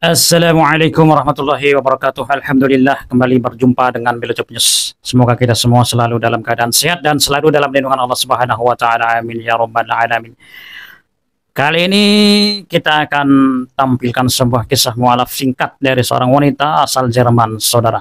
Assalamualaikum warahmatullahi wabarakatuh. Alhamdulillah, kembali berjumpa dengan Belo Job News. Semoga kita semua selalu dalam keadaan sehat dan selalu dalam lindungan Allah Subhanahu wa taala. Amin ya rabbal alamin. Kali ini kita akan tampilkan sebuah kisah mualaf singkat dari seorang wanita asal Jerman, saudara.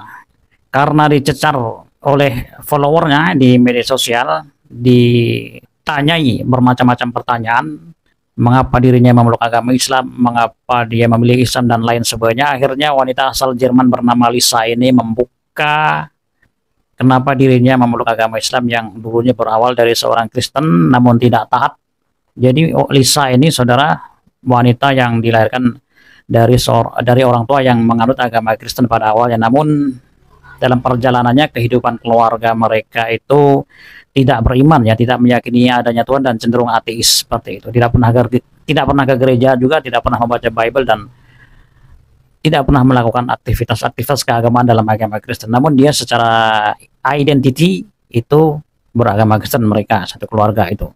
Karena dicecar oleh followernya di media sosial, ditanyai bermacam-macam pertanyaan, mengapa dirinya memeluk agama Islam, mengapa dia memilih Islam, dan lain sebagainya. Akhirnya wanita asal Jerman bernama Lisa ini membuka kenapa dirinya memeluk agama Islam yang dulunya berawal dari seorang Kristen namun tidak taat. Jadi Lisa ini, saudara, wanita yang dilahirkan dari orang tua yang menganut agama Kristen pada awalnya, namun dalam perjalanannya kehidupan keluarga mereka itu tidak beriman, ya, tidak meyakini adanya Tuhan dan cenderung ateis seperti itu. Tidak pernah ke gereja juga, tidak pernah membaca Bible, dan tidak pernah melakukan aktivitas keagamaan dalam agama Kristen. Namun dia secara identity itu beragama Kristen, mereka satu keluarga itu.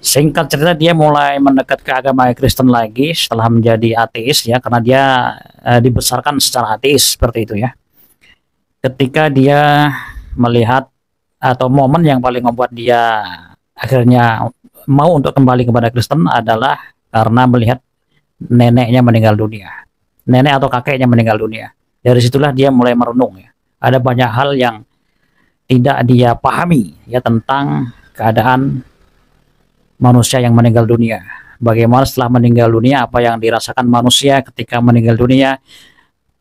Singkat cerita, dia mulai mendekat ke agama Kristen lagi setelah menjadi ateis, ya, karena dia dibesarkan secara ateis seperti itu, ya. Ketika dia melihat atau momen yang paling membuat dia akhirnya mau untuk kembali kepada Kristen adalah karena melihat neneknya meninggal dunia, nenek atau kakeknya meninggal dunia. Dari situlah dia mulai merenung, ya. Ada banyak hal yang tidak dia pahami, ya, tentang keadaan manusia yang meninggal dunia. Bagaimana setelah meninggal dunia, apa yang dirasakan manusia ketika meninggal dunia,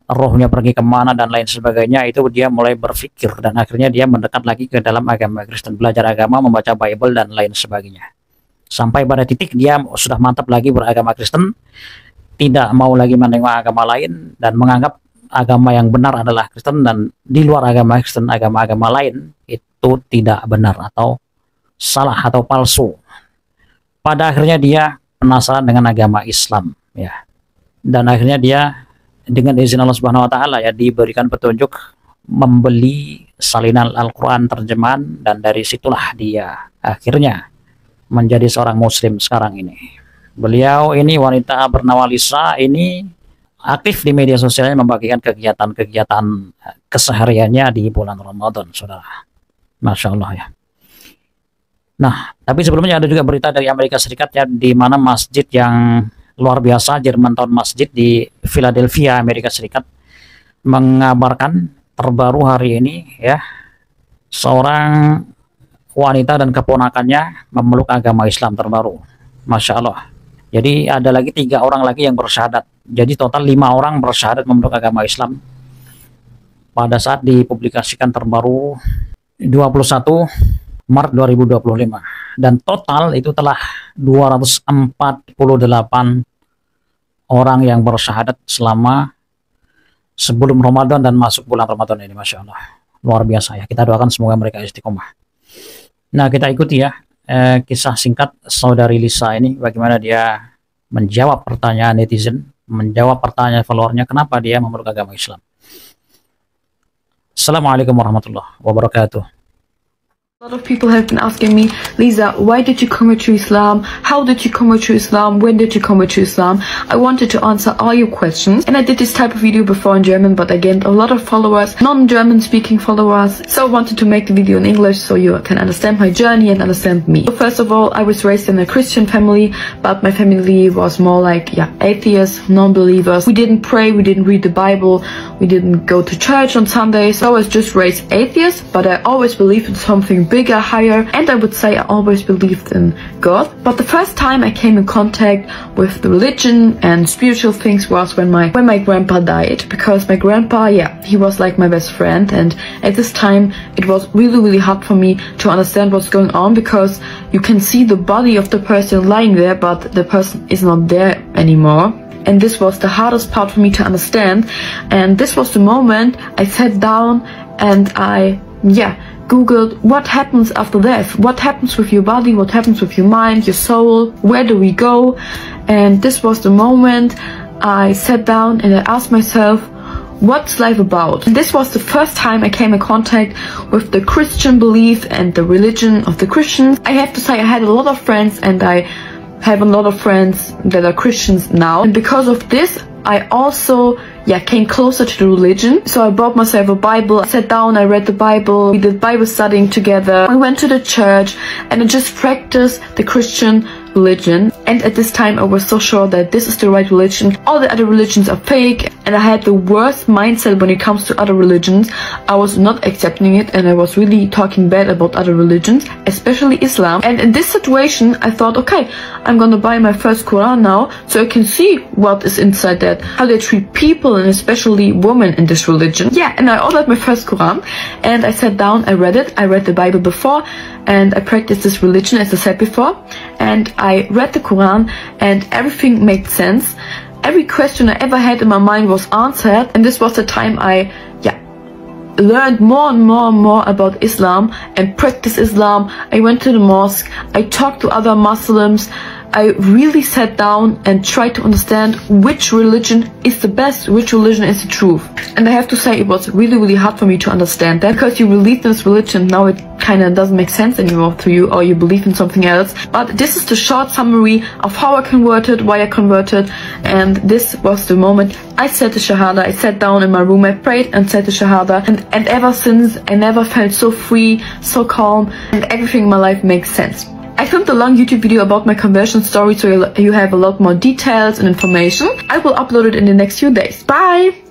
rohnya pergi kemana dan lain sebagainya. Itu dia mulai berpikir, dan akhirnya dia mendekat lagi ke dalam agama Kristen, belajar agama, membaca Bible dan lain sebagainya, sampai pada titik dia sudah mantap lagi beragama Kristen, tidak mau lagi menengok agama lain, dan menganggap agama yang benar adalah Kristen, dan di luar agama Kristen, agama-agama lain itu tidak benar atau salah atau palsu. Pada akhirnya dia penasaran dengan agama Islam, ya, dan akhirnya dia dengan izin Allah Subhanahu wa taala, ya, diberikan petunjuk membeli salinan Al-Qur'an terjemahan, dan dari situlah dia akhirnya menjadi seorang muslim sekarang ini. Beliau ini, wanita bernama Lisa ini, aktif di media sosialnya membagikan kegiatan-kegiatan kesehariannya di bulan Ramadan, saudara. Masya Allah, ya. Nah, tapi sebelumnya ada juga berita dari Amerika Serikat, ya, di mana masjid yang luar biasa, Germantown Masjid di Philadelphia, Amerika Serikat, mengabarkan terbaru hari ini, ya, seorang wanita dan keponakannya memeluk agama Islam terbaru. Masya Allah. Jadi ada lagi 3 orang lagi yang bersyahadat. Jadi total 5 orang bersyahadat memeluk agama Islam pada saat dipublikasikan terbaru 21 Maret 2025, dan total itu telah 248 orang yang bersyahadat selama sebelum Ramadan dan masuk bulan Ramadan ini. Masya Allah, luar biasa, ya. Kita doakan semoga mereka istiqomah. Nah, kita ikuti, ya, kisah singkat saudari Lisa ini, bagaimana dia menjawab pertanyaan netizen, menjawab pertanyaan followernya kenapa dia memeluk agama Islam. Assalamualaikum warahmatullahi wabarakatuh. A lot of people have been asking me, Lisa, why did you convert to Islam? How did you convert to Islam? When did you convert to Islam? I wanted to answer all your questions, and I did this type of video before in German, but I gained a lot of followers, non-German speaking followers, so I wanted to make the video in English so you can understand my journey and understand me. So first of all, I was raised in a Christian family, but my family was more like, yeah, atheists, non-believers. We didn't pray, we didn't read the Bible, we didn't go to church on Sundays. So I was just raised atheist, but I always believed in something bigger, higher, and I would say I always believed in God. But the first time I came in contact with the religion and spiritual things was when my grandpa died, because my grandpa, yeah, he was like my best friend, and at this time it was really hard for me to understand what's going on, because you can see the body of the person lying there, but the person is not there anymore. And this was the hardest part for me to understand, and this was the moment I sat down and I, yeah, Googled what happens after death, what happens with your body, what happens with your mind, your soul, where do we go? And this was the moment I sat down and I asked myself, what's life about? And this was the first time I came in contact with the Christian belief and the religion of the Christians. I have to say I had a lot of friends, and I have a lot of friends that are Christians now, and because of this I also came closer to the religion. So I bought myself a Bible, I sat down, I read the Bible, we did Bible studying together, we went to the church, and I just practiced the Christian religion. And at this time I was so sure that this is the right religion. All the other religions are fake, and I had the worst mindset when it comes to other religions. I was not accepting it, and I was really talking bad about other religions, especially Islam. And in this situation I thought, okay, I'm gonna buy my first Quran now, so I can see what is inside that, how they treat people and especially women in this religion. Yeah, and I ordered my first Quran, and I sat down, I read it. I read the Bible before, and I practiced this religion as I said before, and I read the Quran, and everything made sense. Every question I ever had in my mind was answered, and this was the time I learned more and more about Islam and practiced Islam. I went to the mosque, I talked to other Muslims, I really sat down and tried to understand which religion is the best, which religion is the truth. And I have to say, it was really hard for me to understand that, because you believe in this religion, now it kind of doesn't make sense anymore to you, or you believe in something else. But this is the short summary of how I converted, why I converted, and this was the moment I said the Shahada. I sat down in my room, I prayed and said the Shahada, and ever since I never felt so free, so calm, and everything in my life makes sense. I filmed a long YouTube video about my conversion story, so you have a lot more details and information. I will upload it in the next few days. Bye!